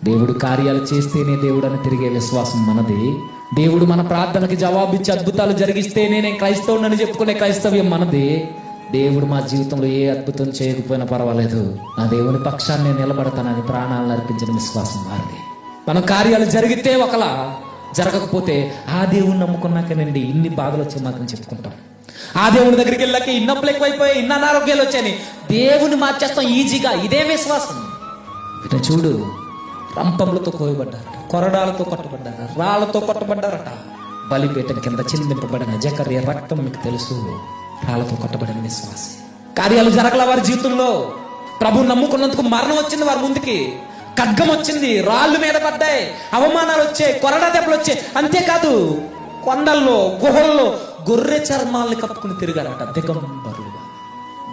దేవుడు కార్యాలు చేస్తేనే దేవుడు అని తిరిగే విశ్వాసం మనది. దేవుడు మన ప్రార్థనకి జవాబిచ్చి అద్భుతాలు జరిగిస్తేనే నేను క్రైస్తవునని చెప్పుకునే క్రైస్తవ్యం మనది. దేవుడు మా జీవితంలో ఏ అద్భుతం చేయకపోయినా పర్వాలేదు, నా దేవుని పక్షాన్ని నేను నిలబడతానని ప్రాణాలను అర్పించిన విశ్వాసం వారిది. మన కార్యాలు జరిగితే ఒకలా, జరగకపోతే ఆ దేవుని నమ్ముకున్నాకనండి ఇన్ని బాధలు వచ్చాయి మాత్రం చెప్పుకుంటాం. ఆ దేవుని దగ్గరికి వెళ్ళాక ఇన్నప్పులు ఎక్కువైపోయాయి, ఇన్న అనారోగ్యాలు వచ్చాయని దేవుని మార్చేస్తాం ఈజీగా. ఇదే విశ్వాసం. ఇట్లా చూడు, రంపములతో కోయబడ్డారట, కొరడాలతో కొట్టబడ్డారట, రాళ్లతో కొట్టబడ్డారట. బలిపీఠం కింద చిందింపబడిన జకర్య రక్తం మీకు తెలుసు, రాళ్లతో కొట్టబడిన విశ్వాసం. కార్యాలు జరగల వారి జీవితంలో. ప్రభువు నమ్ముకున్నందుకు మరణం వచ్చింది వారి ముందుకి, ఖడ్గం వచ్చింది, రాళ్ళు మీద పడ్డాయి, అవమానాలు వచ్చాయి, కొరడా దెబ్బలు వచ్చాయి. అంతేకాదు కొండల్లో గుహల్లో గొర్రె చర్మాలను కప్పుకుని తిరిగారట దిగంబరులుగా.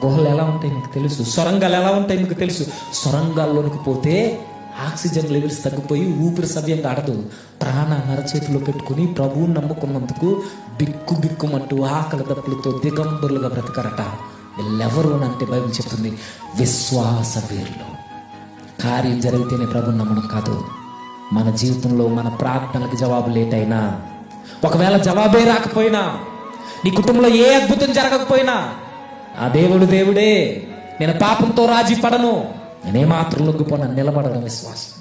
గుహలు ఎలా ఉంటాయి మీకు తెలుసు, సొరంగాలు ఎలా ఉంటాయి మీకు తెలుసు. సొరంగాల్లోనికి పోతే ఆక్సిజన్ లెవెల్స్ తగ్గిపోయి ఊపిరి సవ్యంగా ఆడదు. ప్రాణాన్ని అరచేతిలో పెట్టుకుని ప్రభువుని నమ్ముకున్నందుకు బిక్కు బిక్కుమంటూ ఆకలి దప్పులతో దిగంబరులుగా బ్రతకరట. వీళ్ళెవరు అంటే బైబిల్ చెప్తుంది, విశ్వాస వీరులు. కార్యం జరిగితేనే ప్రభుని నమ్మడం కాదు. మన జీవితంలో మన ప్రార్థనలకు జవాబు లేట్ అయినా, ఒకవేళ జవాబే రాకపోయినా, నీ కుటుంబంలో ఏ అద్భుతం జరగకపోయినా, ఆ దేవుడు దేవుడే, నేను పాపంతో రాజీ పడను, నేనే మాత్రం లొంగిపోనా, నిలబడడం విశ్వాసం.